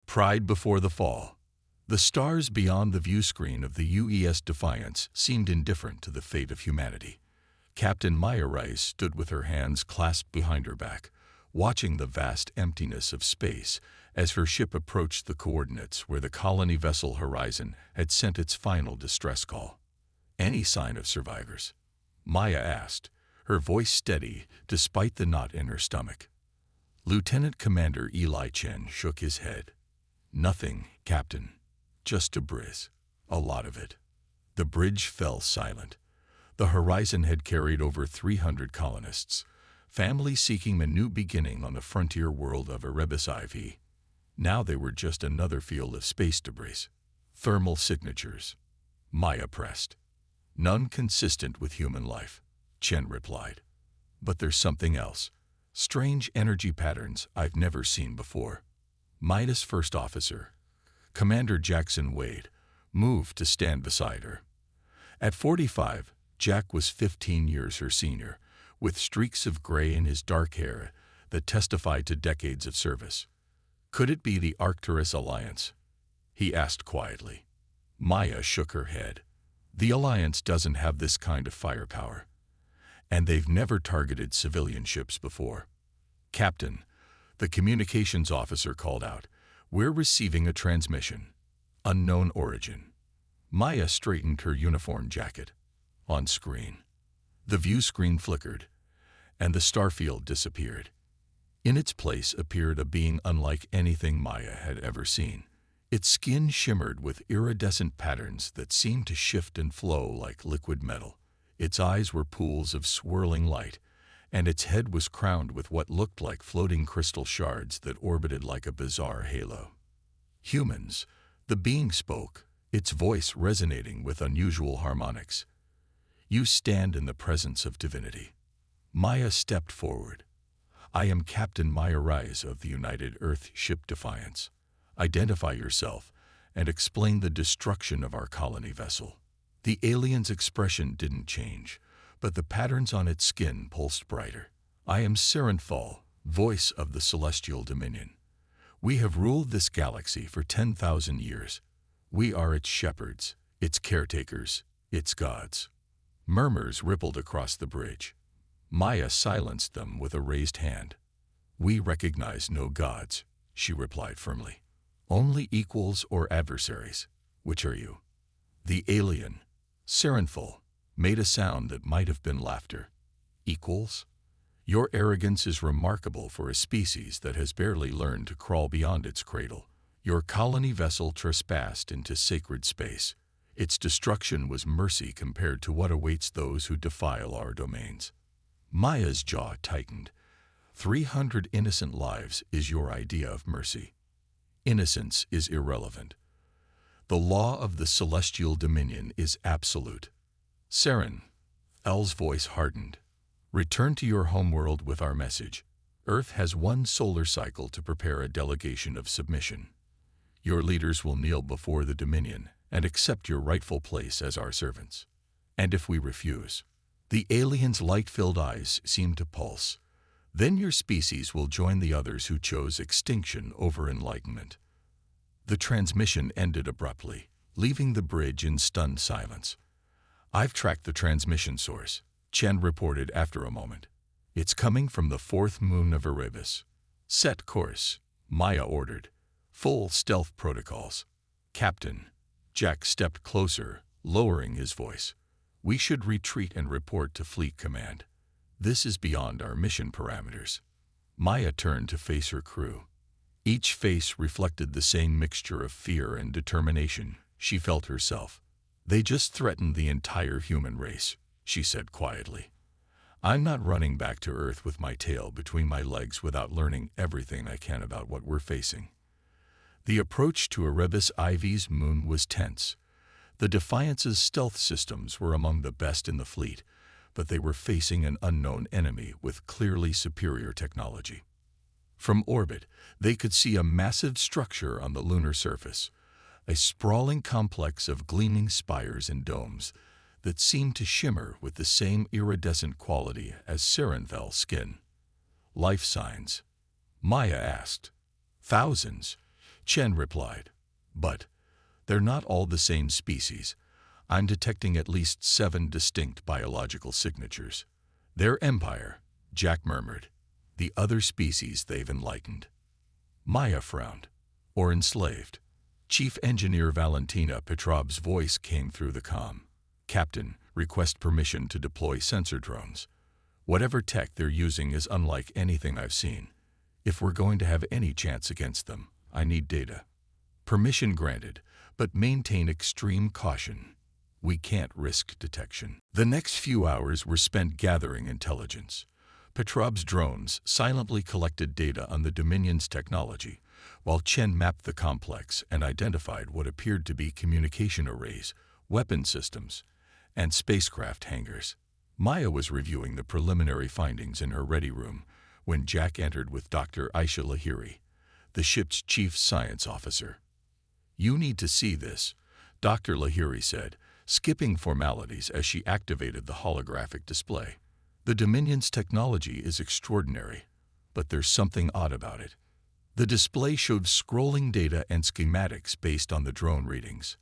Pride before the fall. The stars beyond the viewscreen of the UES Defiance seemed indifferent to the fate of humanity. Captain Maya Rice stood with her hands clasped behind her back, watching the vast emptiness of space as her ship approached the coordinates where the colony vessel Horizon had sent its final distress call. "Any sign of survivors?" Maya asked, her voice steady despite the knot in her stomach. Lieutenant Commander Eli Chen shook his head. "Nothing, Captain. Just debris. A lot of it." The bridge fell silent. The Horizon had carried over 300 colonists, families seeking a new beginning on the frontier world of Erebus IV. Now they were just another field of space debris. "Thermal signatures," Maya pressed. "None consistent with human life," Chen replied. "But there's something else. Strange energy patterns I've never seen before." Maya's first officer, Commander Jackson Wade, moved to stand beside her. At 45, Jack was 15 years her senior, with streaks of gray in his dark hair that testified to decades of service. "Could it be the Arcturus Alliance?" he asked quietly. Maya shook her head. "The Alliance doesn't have this kind of firepower, and they've never targeted civilian ships before." "Captain," the communications officer called out, "we're receiving a transmission. Unknown origin." Maya straightened her uniform jacket. On screen, the view screen flickered, and the starfield disappeared. In its place appeared a being unlike anything Maya had ever seen. Its skin shimmered with iridescent patterns that seemed to shift and flow like liquid metal. Its eyes were pools of swirling light, and its head was crowned with what looked like floating crystal shards that orbited like a bizarre halo. "Humans," the being spoke, its voice resonating with unusual harmonics. "You stand in the presence of divinity." Maya stepped forward. "I am Captain Maya Rice of the United Earth Ship Defiance. Identify yourself and explain the destruction of our colony vessel." The alien's expression didn't change, but the patterns on its skin pulsed brighter. "I am Serenthal, voice of the Celestial Dominion. We have ruled this galaxy for 10,000 years. We are its shepherds, its caretakers, its gods." Murmurs rippled across the bridge. Maya silenced them with a raised hand. "We recognize no gods," she replied firmly. "Only equals or adversaries. Which are you?" The alien, Serenthal, made a sound that might have been laughter. "Equals? Your arrogance is remarkable for a species that has barely learned to crawl beyond its cradle. Your colony vessel trespassed into sacred space. Its destruction was mercy compared to what awaits those who defile our domains." Maya's jaw tightened. 300 innocent lives is your idea of mercy. Innocence is irrelevant. The law of the Celestial Dominion is absolute. "Seren," El's voice hardened. "Return to your homeworld with our message. Earth has one solar cycle to prepare a delegation of submission. Your leaders will kneel before the Dominion and accept your rightful place as our servants. And if we refuse," the alien's light-filled eyes seemed to pulse, "then your species will join the others who chose extinction over enlightenment." The transmission ended abruptly, leaving the bridge in stunned silence. "I've tracked the transmission source," Chen reported after a moment. "It's coming from the fourth moon of Erebus." "Set course," Maya ordered. "Full stealth protocols." "Captain," Jack stepped closer, lowering his voice, "we should retreat and report to Fleet Command. This is beyond our mission parameters." Maya turned to face her crew. Each face reflected the same mixture of fear and determination she felt herself. "They just threatened the entire human race," she said quietly. "I'm not running back to Earth with my tail between my legs without learning everything I can about what we're facing." The approach to Erebus IV's moon was tense. The Defiance's stealth systems were among the best in the fleet, but they were facing an unknown enemy with clearly superior technology. From orbit, they could see a massive structure on the lunar surface, a sprawling complex of gleaming spires and domes that seemed to shimmer with the same iridescent quality as Serenthal's skin. "Life signs?" Maya asked. "Thousands," Chen replied. But they're not all the same species. I'm detecting at least 7 distinct biological signatures. Their empire, Jack murmured. The other species they've enlightened. Maya frowned. Or enslaved. Chief Engineer Valentina Petrov's voice came through the comm. Captain, request permission to deploy sensor drones. Whatever tech they're using is unlike anything I've seen. If we're going to have any chance against them, I need data. Permission granted, but maintain extreme caution. We can't risk detection. The next few hours were spent gathering intelligence. Petrov's drones silently collected data on the Dominion's technology, while Chen mapped the complex and identified what appeared to be communication arrays, weapon systems, and spacecraft hangars. Maya was reviewing the preliminary findings in her ready room when Jack entered with Dr. Aisha Lahiri, the ship's chief science officer. You need to see this, Dr. Lahiri said, skipping formalities as she activated the holographic display. The Dominion's technology is extraordinary, but there's something odd about it. The display showed scrolling data and schematics based on the drone readings.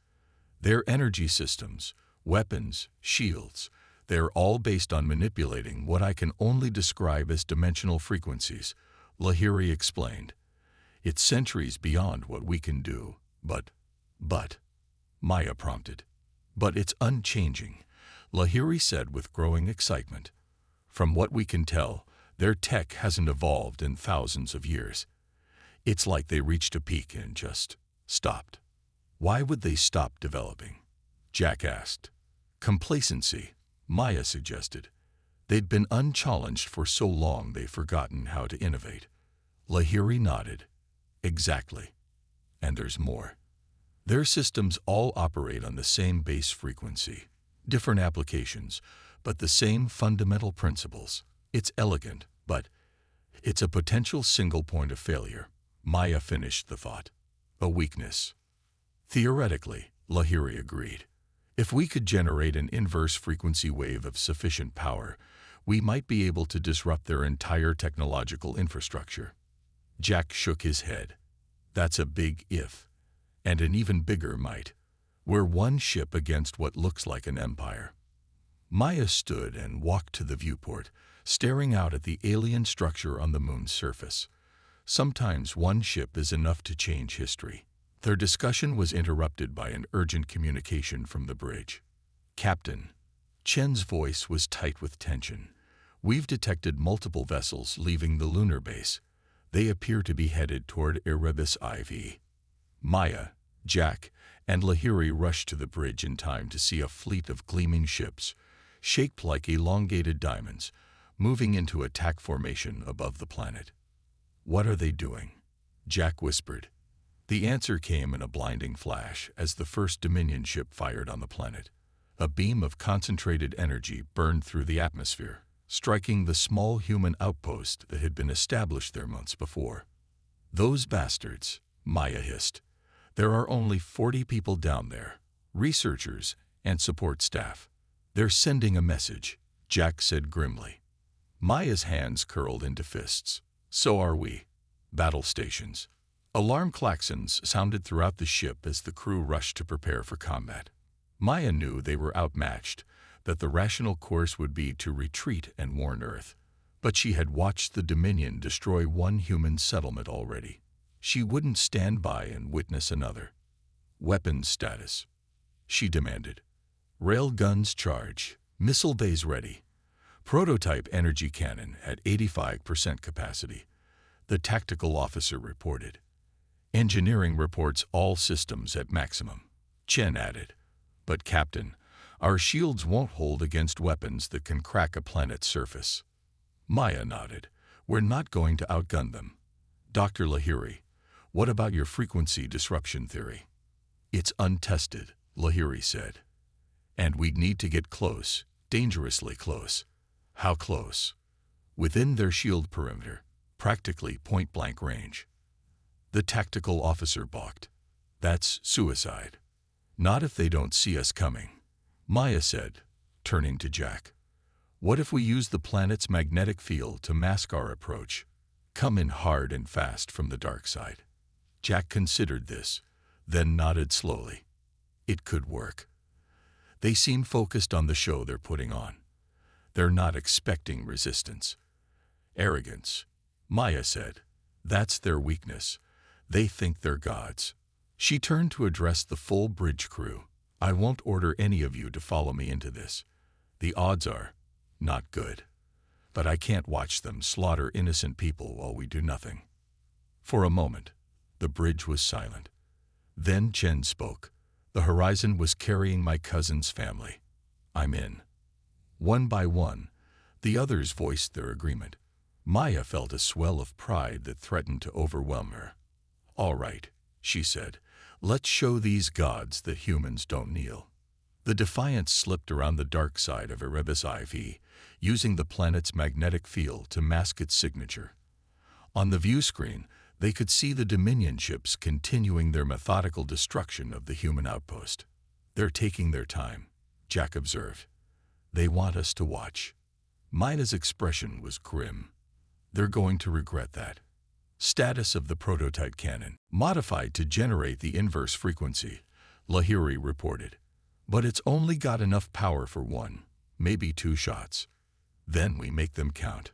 Their energy systems, weapons, shields, they're all based on manipulating what I can only describe as dimensional frequencies, Lahiri explained. It's centuries beyond what we can do, but, Maya prompted. But it's unchanging, Lahiri said with growing excitement. From what we can tell, their tech hasn't evolved in thousands of years. It's like they reached a peak and just stopped. Why would they stop developing? Jack asked. Complacency, Maya suggested. They'd been unchallenged for so long they've forgotten how to innovate. Lahiri nodded. Exactly. And there's more. Their systems all operate on the same base frequency. Different applications, but the same fundamental principles. It's elegant, but it's a potential single point of failure. Maya finished the thought. A weakness. Theoretically, Lahiri agreed. If we could generate an inverse frequency wave of sufficient power, we might be able to disrupt their entire technological infrastructure. Jack shook his head. That's a big if, and an even bigger might. We're one ship against what looks like an empire. Maya stood and walked to the viewport, staring out at the alien structure on the moon's surface. Sometimes one ship is enough to change history. Their discussion was interrupted by an urgent communication from the bridge. Captain. Chen's voice was tight with tension. We've detected multiple vessels leaving the lunar base. They appear to be headed toward Erebus IV. Maya, Jack, and Lahiri rushed to the bridge in time to see a fleet of gleaming ships, shaped like elongated diamonds, moving into attack formation above the planet. What are they doing? Jack whispered. The answer came in a blinding flash as the first Dominion ship fired on the planet. A beam of concentrated energy burned through the atmosphere, striking the small human outpost that had been established there months before. Those bastards, Maya hissed. There are only 40 people down there, researchers and support staff. They're sending a message, Jack said grimly. Maya's hands curled into fists. So are we. Battle stations. Alarm klaxons sounded throughout the ship as the crew rushed to prepare for combat. Maya knew they were outmatched, that the rational course would be to retreat and warn Earth. But she had watched the Dominion destroy one human settlement already. She wouldn't stand by and witness another. Weapons status, she demanded. Rail guns charge, missile bays ready. Prototype energy cannon at 85% capacity, the tactical officer reported. Engineering reports all systems at maximum, Chen added. But Captain, our shields won't hold against weapons that can crack a planet's surface. Maya nodded. We're not going to outgun them. Dr. Lahiri, what about your frequency disruption theory? It's untested, Lahiri said. And we'd need to get close, dangerously close. How close? Within their shield perimeter, practically point-blank range. The tactical officer balked. That's suicide. Not if they don't see us coming, Maya said, turning to Jack. What if we use the planet's magnetic field to mask our approach? Come in hard and fast from the dark side. Jack considered this, then nodded slowly. It could work. They seem focused on the show they're putting on. They're not expecting resistance. Arrogance, Maya said. That's their weakness. They think they're gods. She turned to address the full bridge crew. I won't order any of you to follow me into this. The odds are not good. But I can't watch them slaughter innocent people while we do nothing. For a moment, the bridge was silent. Then Chen spoke. The horizon was carrying my cousin's family. I'm in. One by one, the others voiced their agreement. Maya felt a swell of pride that threatened to overwhelm her. All right, she said. Let's show these gods that humans don't kneel. The Defiance slipped around the dark side of Erebus IV, using the planet's magnetic field to mask its signature. On the view screen, they could see the Dominion ships continuing their methodical destruction of the human outpost. They're taking their time, Jack observed. They want us to watch. Maya's expression was grim. They're going to regret that. Status of the prototype cannon, modified to generate the inverse frequency, Lahiri reported. But it's only got enough power for one, maybe 2 shots. Then we make them count.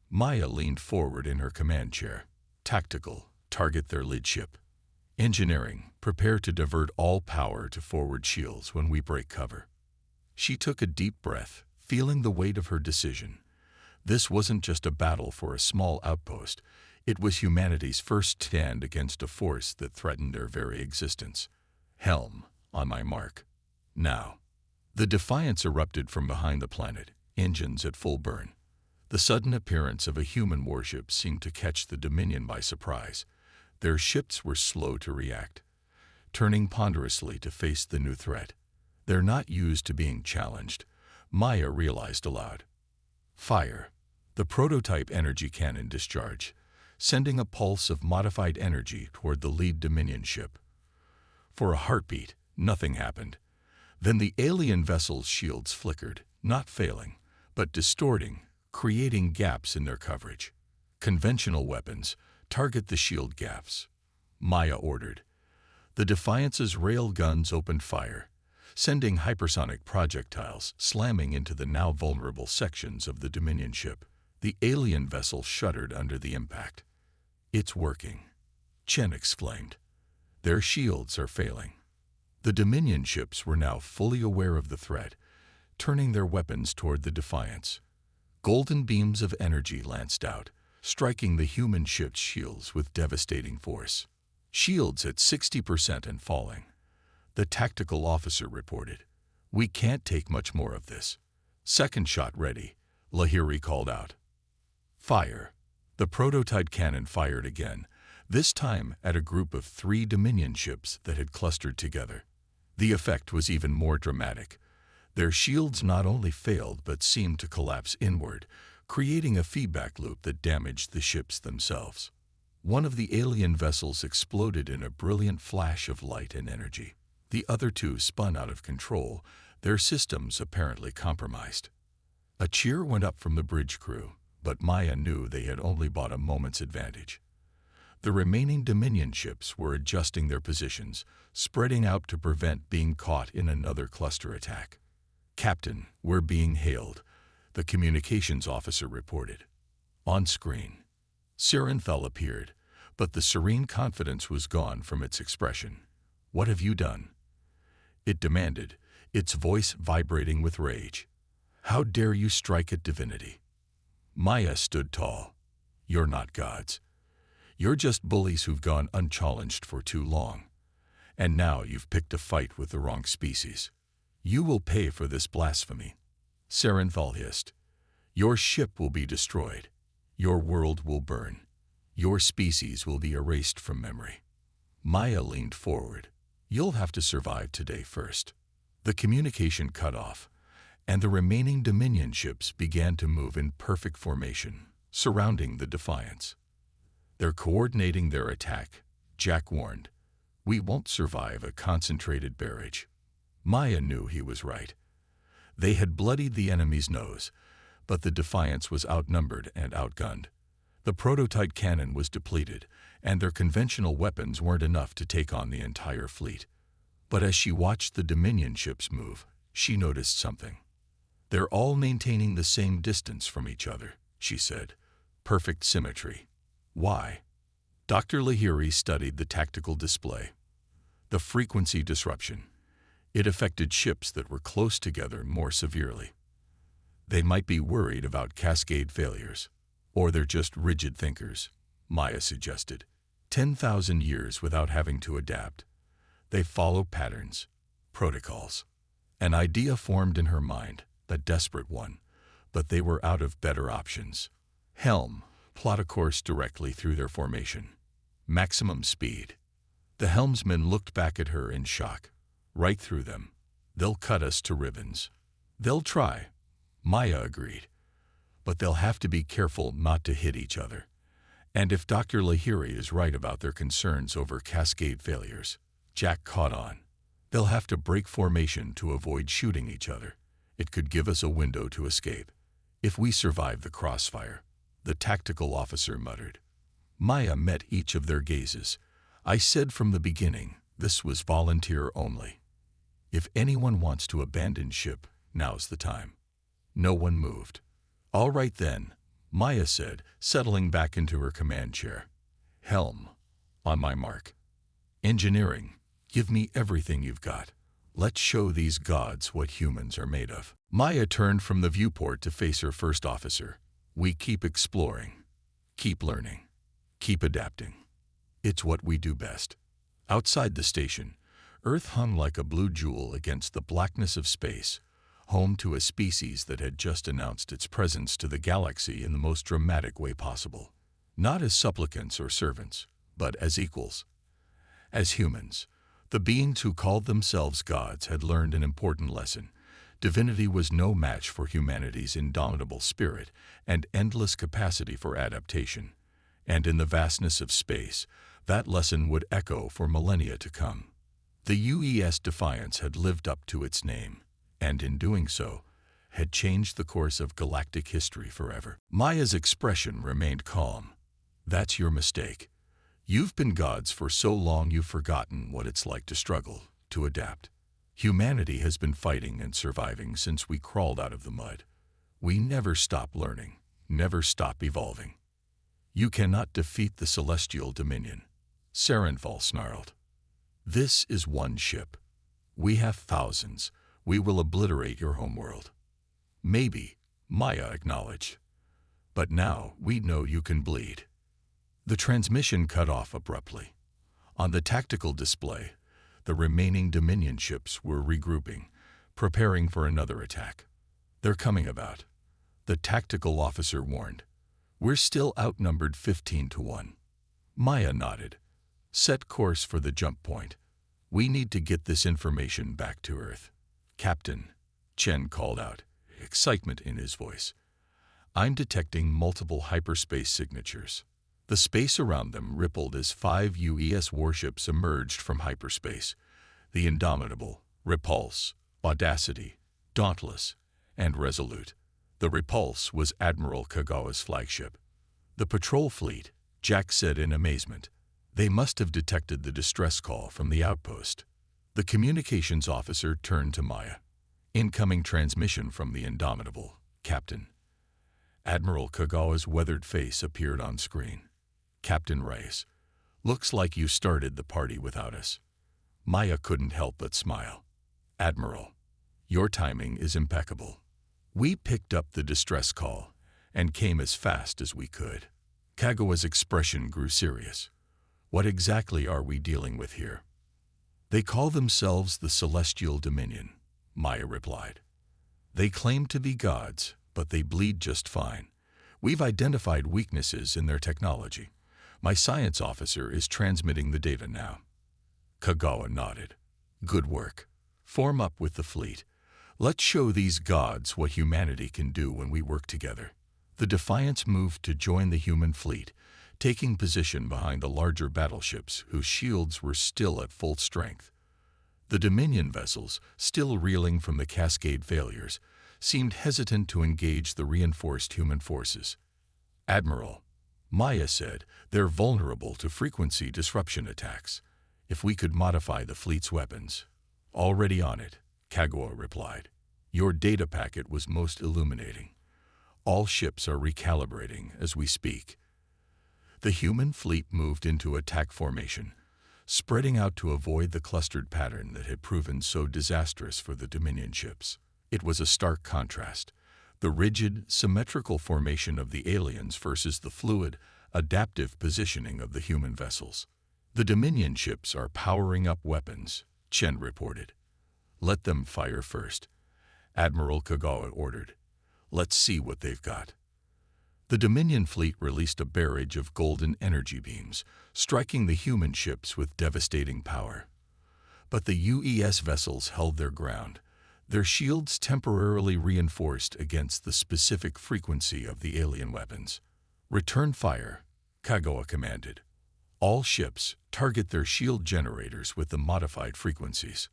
Maya leaned forward in her command chair. Tactical, target their lead ship. Engineering, prepare to divert all power to forward shields when we break cover. She took a deep breath, feeling the weight of her decision. This wasn't just a battle for a small outpost. It was humanity's first stand against a force that threatened their very existence. Helm, on my mark. Now. The Defiance erupted from behind the planet, engines at full burn. The sudden appearance of a human warship seemed to catch the Dominion by surprise. Their ships were slow to react, turning ponderously to face the new threat. They're not used to being challenged, Maya realized aloud. Fire. The prototype energy cannon discharged, sending a pulse of modified energy toward the lead Dominion ship. For a heartbeat, nothing happened. Then the alien vessel's shields flickered, not failing, but distorting, creating gaps in their coverage. Conventional weapons, target the shield gaps, Maya ordered. The Defiance's rail guns opened fire, sending hypersonic projectiles slamming into the now vulnerable sections of the Dominion ship. The alien vessel shuddered under the impact. It's working, Chen exclaimed. Their shields are failing. The Dominion ships were now fully aware of the threat, turning their weapons toward the Defiance. Golden beams of energy lanced out, striking the human ship's shields with devastating force. Shields at 60% and falling. The tactical officer reported. We can't take much more of this. Second shot ready, Lahiri called out. Fire. The prototype cannon fired again, this time at a group of 3 Dominion ships that had clustered together. The effect was even more dramatic. Their shields not only failed but seemed to collapse inward, creating a feedback loop that damaged the ships themselves. One of the alien vessels exploded in a brilliant flash of light and energy. The other 2 spun out of control, their systems apparently compromised. A cheer went up from the bridge crew, but Maya knew they had only bought a moment's advantage. The remaining Dominion ships were adjusting their positions, spreading out to prevent being caught in another cluster attack. Captain, we're being hailed, the communications officer reported. On screen, Sirenthal appeared, but the serene confidence was gone from its expression. What have you done? It demanded, its voice vibrating with rage. How dare you strike at divinity? Maya stood tall. You're not gods. You're just bullies who've gone unchallenged for too long. And now you've picked a fight with the wrong species. You will pay for this blasphemy. Sirenthal hissed. Your ship will be destroyed. Your world will burn. Your species will be erased from memory. Maya leaned forward. You'll have to survive today first. The communication cut off, and the remaining Dominion ships began to move in perfect formation, surrounding the Defiance. They're coordinating their attack, Jack warned. We won't survive a concentrated barrage. Maya knew he was right. They had bloodied the enemy's nose, but the Defiance was outnumbered and outgunned. The prototype cannon was depleted, and their conventional weapons weren't enough to take on the entire fleet. But as she watched the Dominion ships move, she noticed something. "They're all maintaining the same distance from each other," she said. "Perfect symmetry." "Why?" Dr. Lahiri studied the tactical display. The frequency disruption. It affected ships that were close together more severely. "They might be worried about cascade failures. Or they're just rigid thinkers," Maya suggested. 10,000 years without having to adapt. They follow patterns, protocols. An idea formed in her mind, a desperate one, but they were out of better options. "Helm, plot a course directly through their formation. Maximum speed." The helmsman looked back at her in shock. "Right through them. They'll cut us to ribbons." "They'll try," Maya agreed. "But they'll have to be careful not to hit each other. And if Dr. Lahiri is right about their concerns over cascade failures," Jack caught on, "they'll have to break formation to avoid shooting each other. It could give us a window to escape. If we survive the crossfire," the tactical officer muttered. Maya met each of their gazes. "I said from the beginning, this was volunteer only. If anyone wants to abandon ship, now's the time." No one moved. "All right then," Maya said, settling back into her command chair. "Helm, on my mark. Engineering, give me everything you've got. Let's show these gods what humans are made of." Maya turned from the viewport to face her first officer. "We keep exploring, keep learning, keep adapting. It's what we do best." Outside the station, Earth hung like a blue jewel against the blackness of space, home to a species that had just announced its presence to the galaxy in the most dramatic way possible. Not as supplicants or servants, but as equals. As humans, the beings who called themselves gods had learned an important lesson. Divinity was no match for humanity's indomitable spirit and endless capacity for adaptation. And in the vastness of space, that lesson would echo for millennia to come. The UES Defiance had lived up to its name, and in doing so, had changed the course of galactic history forever. Maya's expression remained calm. "That's your mistake. You've been gods for so long you've forgotten what it's like to struggle, to adapt. Humanity has been fighting and surviving since we crawled out of the mud. We never stop learning, never stop evolving. You cannot defeat the celestial dominion," Sarenthal snarled. "This is one ship. We have thousands. We will obliterate your homeworld." "Maybe," Maya acknowledged. "But now we know you can bleed." The transmission cut off abruptly. On the tactical display, the remaining Dominion ships were regrouping, preparing for another attack. "They're coming about," the tactical officer warned. "We're still outnumbered 15-1. Maya nodded. "Set course for the jump point. We need to get this information back to Earth." "Captain," Chen called out, excitement in his voice, "I'm detecting multiple hyperspace signatures." The space around them rippled as 5 UES warships emerged from hyperspace. The Indomitable, Repulse, Audacity, Dauntless, and Resolute. The Repulse was Admiral Kagawa's flagship. "The patrol fleet," Jack said in amazement. "They must have detected the distress call from the outpost." The communications officer turned to Maya. "Incoming transmission from the Indomitable, Captain." Admiral Kagawa's weathered face appeared on screen. "Captain Reyes, looks like you started the party without us." Maya couldn't help but smile. "Admiral, your timing is impeccable. We picked up the distress call and came as fast as we could." Kagawa's expression grew serious. "What exactly are we dealing with here?" "They call themselves the Celestial Dominion," Maya replied. "They claim to be gods, but they bleed just fine. We've identified weaknesses in their technology. My science officer is transmitting the data now." Kagawa nodded. "Good work. Form up with the fleet. Let's show these gods what humanity can do when we work together." The Defiance moved to join the human fleet, taking position behind the larger battleships whose shields were still at full strength. The Dominion vessels, still reeling from the cascade failures, seemed hesitant to engage the reinforced human forces. "Admiral," Maya said, they're vulnerable to frequency disruption attacks. If we could modify the fleet's weapons. Already on it, Kagawa replied. Your data packet was most illuminating. All ships are recalibrating as we speak. The human fleet moved into attack formation, spreading out to avoid the clustered pattern that had proven so disastrous for the Dominion ships. It was a stark contrast. The rigid, symmetrical formation of the aliens versus the fluid, adaptive positioning of the human vessels. The Dominion ships are powering up weapons, Chen reported. Let them fire first, Admiral Kagawa ordered. Let's see what they've got. The Dominion fleet released a barrage of golden energy beams, striking the human ships with devastating power. But the UES vessels held their ground, their shields temporarily reinforced against the specific frequency of the alien weapons. Return fire, Kagawa commanded. All ships target their shield generators with the modified frequencies.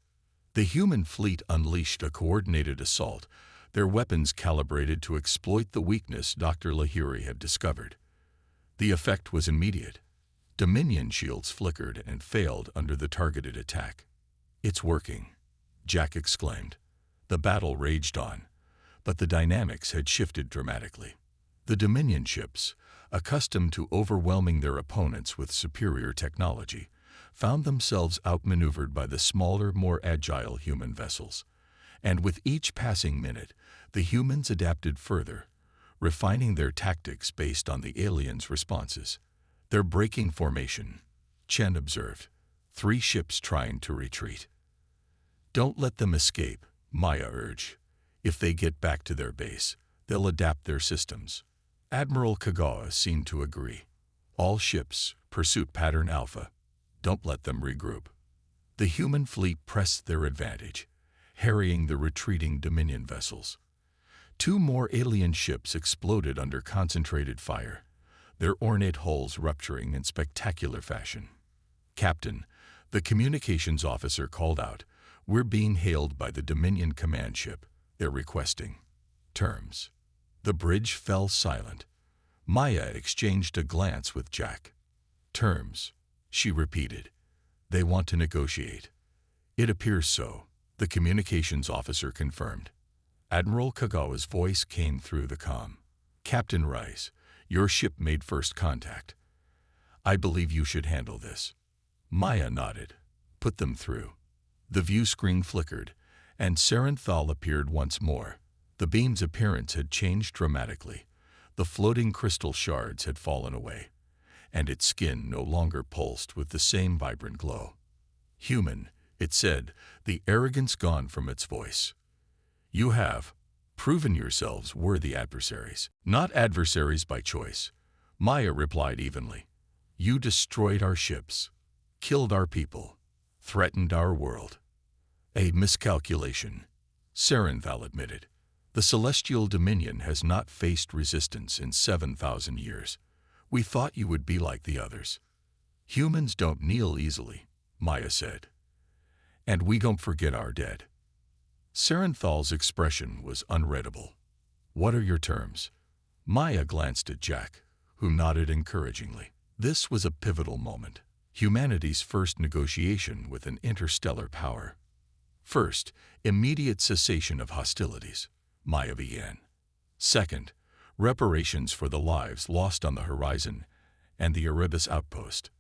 The human fleet unleashed a coordinated assault, their weapons calibrated to exploit the weakness Dr. Lahiri had discovered. The effect was immediate. Dominion shields flickered and failed under the targeted attack. It's working, Jack exclaimed. The battle raged on, but the dynamics had shifted dramatically. The Dominion ships, accustomed to overwhelming their opponents with superior technology, found themselves outmaneuvered by the smaller, more agile human vessels. And with each passing minute, the humans adapted further, refining their tactics based on the aliens' responses. They're breaking formation, Chen observed. 3 ships trying to retreat. Don't let them escape, Maya urged. If they get back to their base, they'll adapt their systems. Admiral Kagawa seemed to agree. All ships, pursuit pattern Alpha. Don't let them regroup. The human fleet pressed their advantage, harrying the retreating Dominion vessels. 2 more alien ships exploded under concentrated fire, their ornate hulls rupturing in spectacular fashion. Captain, the communications officer called out, we're being hailed by the Dominion command ship. They're requesting terms. The bridge fell silent. Maya exchanged a glance with Jack. Terms, she repeated. They want to negotiate. It appears so, the communications officer confirmed. Admiral Kagawa's voice came through the comm. Captain Rice, your ship made first contact. I believe you should handle this. Maya nodded. Put them through. The view screen flickered, and Sarenthal appeared once more. The beam's appearance had changed dramatically. The floating crystal shards had fallen away, and its skin no longer pulsed with the same vibrant glow. Human, it said, the arrogance gone from its voice. You have proven yourselves worthy adversaries. Not adversaries by choice, Maya replied evenly. You destroyed our ships, killed our people, threatened our world. A miscalculation, Sarenthal admitted. The Celestial Dominion has not faced resistance in 7,000 years. We thought you would be like the others. Humans don't kneel easily, Maya said. And we don't forget our dead. Sarenthal's expression was unreadable. What are your terms? Maya glanced at Jack, who nodded encouragingly. This was a pivotal moment. Humanity's first negotiation with an interstellar power. First, immediate cessation of hostilities, Maya began. Second, reparations for the lives lost on the horizon and the Erebus outpost.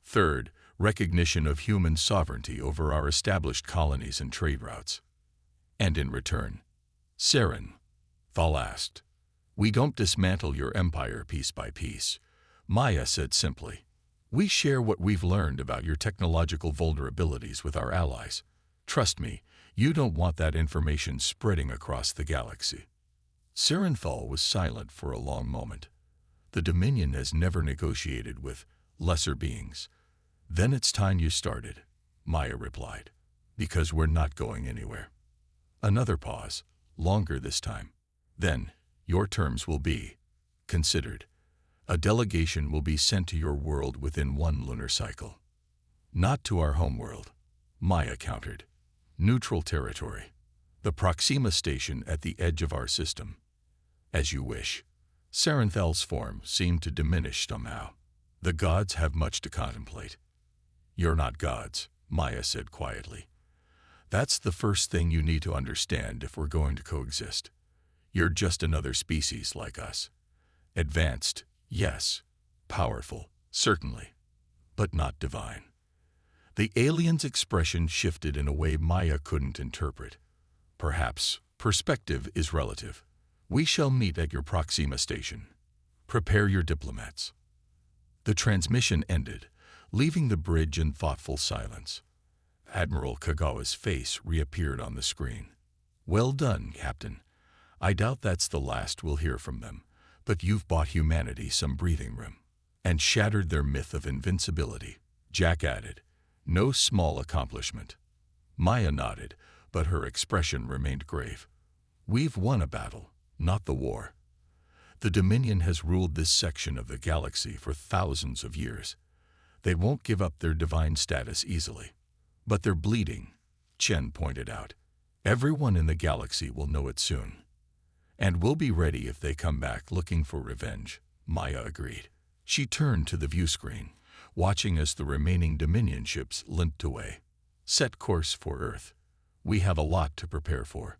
Third, recognition of human sovereignty over our established colonies and trade routes. And in return, Sarenthal asked, we don't dismantle your empire piece by piece, Maya said simply. We share what we've learned about your technological vulnerabilities with our allies. Trust me, you don't want that information spreading across the galaxy. Sarenthal was silent for a long moment. The Dominion has never negotiated with lesser beings. Then it's time you started, Maya replied, because we're not going anywhere. Another pause, longer this time. Then, your terms will be considered. A delegation will be sent to your world within 1 lunar cycle. Not to our homeworld, Maya countered. Neutral territory. The Proxima station at the edge of our system. As you wish, Saranthel's form seemed to diminish somehow. The gods have much to contemplate. You're not gods, Maya said quietly. That's the first thing you need to understand if we're going to coexist. You're just another species like us. Advanced, yes. Powerful, certainly. But not divine. The alien's expression shifted in a way Maya couldn't interpret. Perhaps perspective is relative. We shall meet at your Proxima station. Prepare your diplomats. The transmission ended, leaving the bridge in thoughtful silence. Admiral Kagawa's face reappeared on the screen. Well done, Captain. I doubt that's the last we'll hear from them, but you've bought humanity some breathing room. And shattered their myth of invincibility, Jack added. No small accomplishment. Maya nodded, but her expression remained grave. We've won a battle, not the war. The Dominion has ruled this section of the galaxy for thousands of years. They won't give up their divine status easily. But they're bleeding, Chen pointed out. Everyone in the galaxy will know it soon. And we'll be ready if they come back looking for revenge, Maya agreed. She turned to the view screen, watching as the remaining Dominion ships limped away. Set course for Earth. We have a lot to prepare for.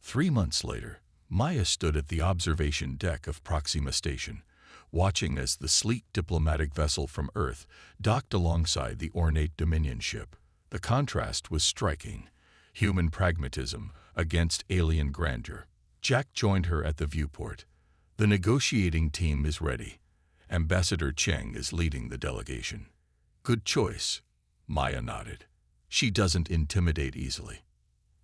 3 months later, Maya stood at the observation deck of Proxima Station, watching as the sleek diplomatic vessel from Earth docked alongside the ornate Dominion ship. The contrast was striking. Human pragmatism against alien grandeur. Jack joined her at the viewport. The negotiating team is ready. Ambassador Cheng is leading the delegation. Good choice, Maya nodded. She doesn't intimidate easily.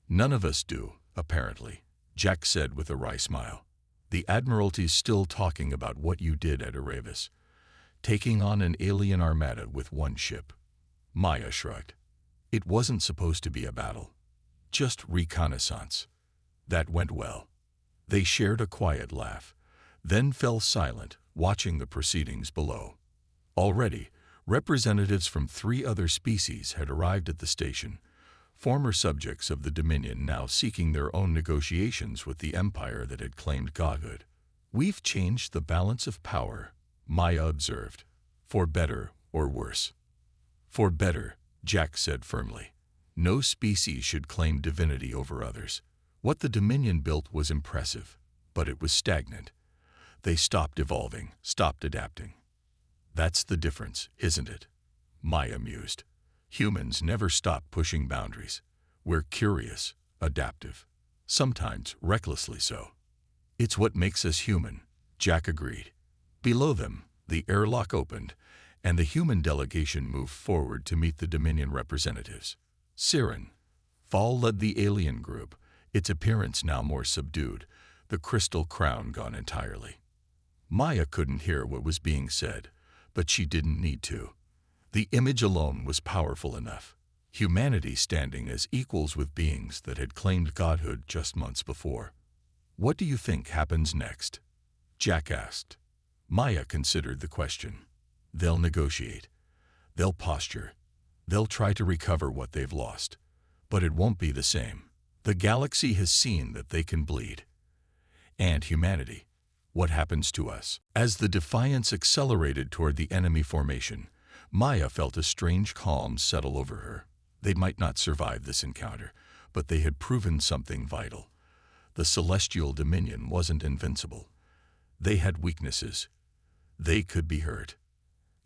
None of us do, apparently, Jack said with a wry smile. The Admiralty's still talking about what you did at Erebus, taking on an alien armada with one ship. Maya shrugged. It wasn't supposed to be a battle, just reconnaissance. That went well. They shared a quiet laugh, then fell silent, watching the proceedings below. Already, representatives from 3 other species had arrived at the station, former subjects of the Dominion now seeking their own negotiations with the empire that had claimed godhood. We've changed the balance of power, Maya observed, for better or worse. For better, Jack said firmly. No species should claim divinity over others. What the Dominion built was impressive, but it was stagnant. They stopped evolving, stopped adapting. That's the difference, isn't it? Maya mused. Humans never stop pushing boundaries. We're curious, adaptive, sometimes recklessly so. It's what makes us human, Jack agreed. Below them, the airlock opened, and the human delegation moved forward to meet the Dominion representatives. Siren. Fall led the alien group, its appearance now more subdued, the crystal crown gone entirely. Maya couldn't hear what was being said, but she didn't need to. The image alone was powerful enough. Humanity standing as equals with beings that had claimed godhood just months before. What do you think happens next? Jack asked. Maya considered the question. They'll negotiate. They'll posture. They'll try to recover what they've lost. But it won't be the same. The galaxy has seen that they can bleed. And humanity. What happens to us? As the Defiance accelerated toward the enemy formation, Maya felt a strange calm settle over her. They might not survive this encounter, but they had proven something vital. The Celestial Dominion wasn't invincible. They had weaknesses. They could be hurt.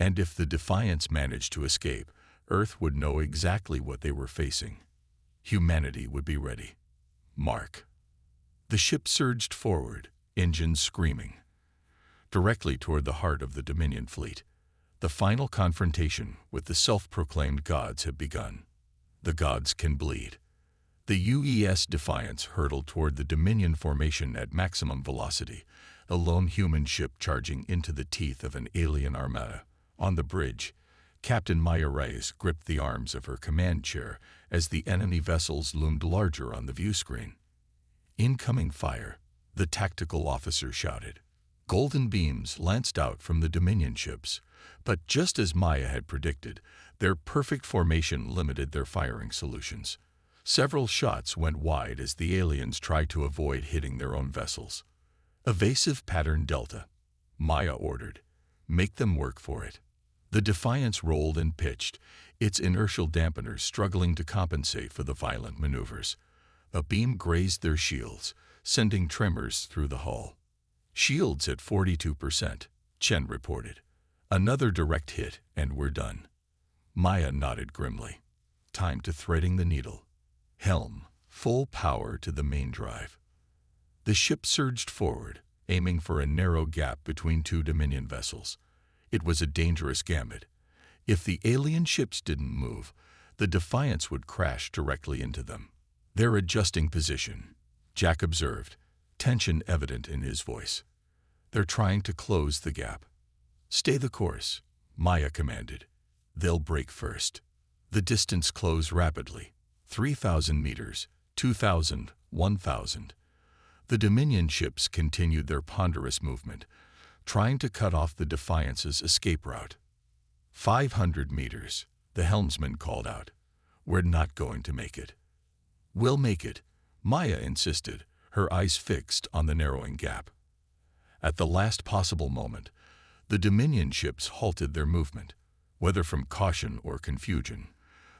And if the Defiance managed to escape, Earth would know exactly what they were facing. Humanity would be ready. Mark. The ship surged forward, engines screaming, directly toward the heart of the Dominion fleet. The final confrontation with the self-proclaimed gods had begun. The gods can bleed. The UES Defiance hurtled toward the Dominion formation at maximum velocity, a lone human ship charging into the teeth of an alien armada. On the bridge, Captain Maya Reyes gripped the arms of her command chair as the enemy vessels loomed larger on the view screen. Incoming fire, the tactical officer shouted. Golden beams lanced out from the Dominion ships, but just as Maya had predicted, their perfect formation limited their firing solutions. Several shots went wide as the aliens tried to avoid hitting their own vessels. Evasive pattern Delta. Maya ordered. Make them work for it. The Defiance rolled and pitched, its inertial dampeners struggling to compensate for the violent maneuvers. A beam grazed their shields, sending tremors through the hull. Shields at 42%, Chen reported. Another direct hit, and we're done. Maya nodded grimly. Time to threading the needle. Helm, full power to the main drive. The ship surged forward, aiming for a narrow gap between two Dominion vessels. It was a dangerous gambit. If the alien ships didn't move, the Defiance would crash directly into them. They're adjusting position, Jack observed, tension evident in his voice. They're trying to close the gap. Stay the course, Maya commanded. They'll break first. The distance closed rapidly. 3,000 meters, 2,000, 1,000. The Dominion ships continued their ponderous movement, trying to cut off the Defiance's escape route. 500 meters, the helmsman called out. We're not going to make it. We'll make it, Maya insisted, her eyes fixed on the narrowing gap. At the last possible moment, the Dominion ships halted their movement. Whether from caution or confusion,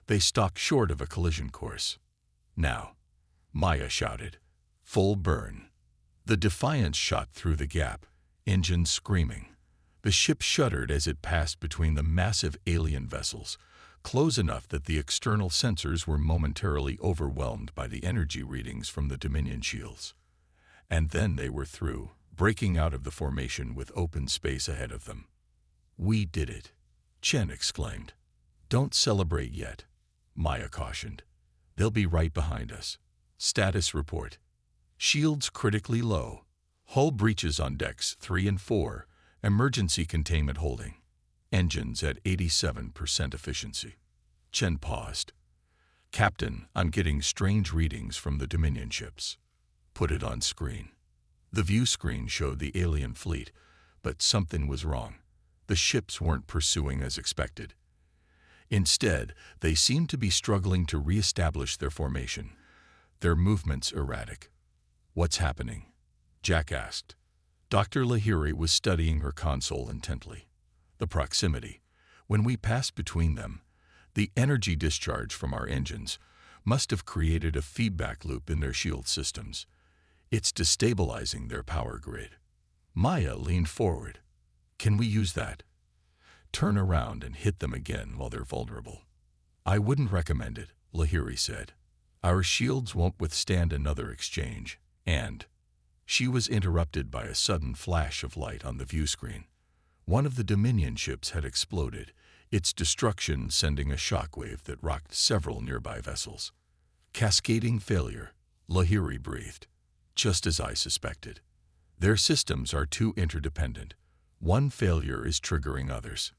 they stopped short of a collision course. Now, Maya shouted. Full burn. The Defiance shot through the gap, engines screaming. The ship shuddered as it passed between the massive alien vessels, close enough that the external sensors were momentarily overwhelmed by the energy readings from the Dominion shields. And then they were through, breaking out of the formation with open space ahead of them. We did it, Chen exclaimed. Don't celebrate yet, Maya cautioned. They'll be right behind us. Status report. Shields critically low. Hull breaches on decks 3 and 4. Emergency containment holding. Engines at 87% efficiency. Chen paused. Captain, I'm getting strange readings from the Dominion ships. Put it on screen. The view screen showed the alien fleet, but something was wrong. The ships weren't pursuing as expected. Instead, they seemed to be struggling to re-establish their formation, their movements erratic. What's happening? Jack asked. Dr. Lahiri was studying her console intently. The proximity. When we passed between them, the energy discharge from our engines must have created a feedback loop in their shield systems. It's destabilizing their power grid. Maya leaned forward. Can we use that? Turn around and hit them again while they're vulnerable. I wouldn't recommend it, Lahiri said. Our shields won't withstand another exchange, and... She was interrupted by a sudden flash of light on the view screen. One of the Dominion ships had exploded, its destruction sending a shockwave that rocked several nearby vessels. Cascading failure, Lahiri breathed. Just as I suspected. Their systems are too interdependent. One failure is triggering others.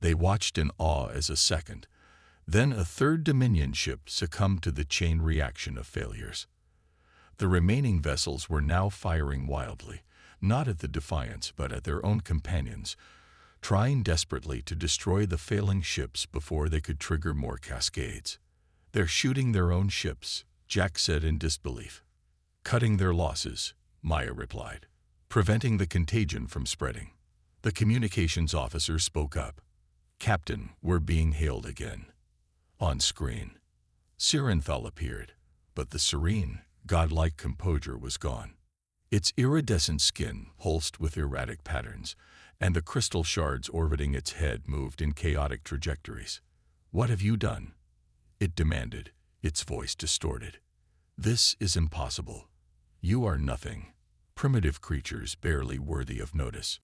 They watched in awe as a second, then a third Dominion ship succumbed to the chain reaction of failures. The remaining vessels were now firing wildly, not at the Defiance but at their own companions, trying desperately to destroy the failing ships before they could trigger more cascades. They're shooting their own ships, Jack said in disbelief. Cutting their losses, Maya replied, preventing the contagion from spreading. The communications officer spoke up. Captain, we're being hailed again. On screen. Sirenthal appeared, but the serene, godlike composure was gone. Its iridescent skin pulsed with erratic patterns, and the crystal shards orbiting its head moved in chaotic trajectories. What have you done? It demanded, its voice distorted. This is impossible. You are nothing. Primitive creatures barely worthy of notice.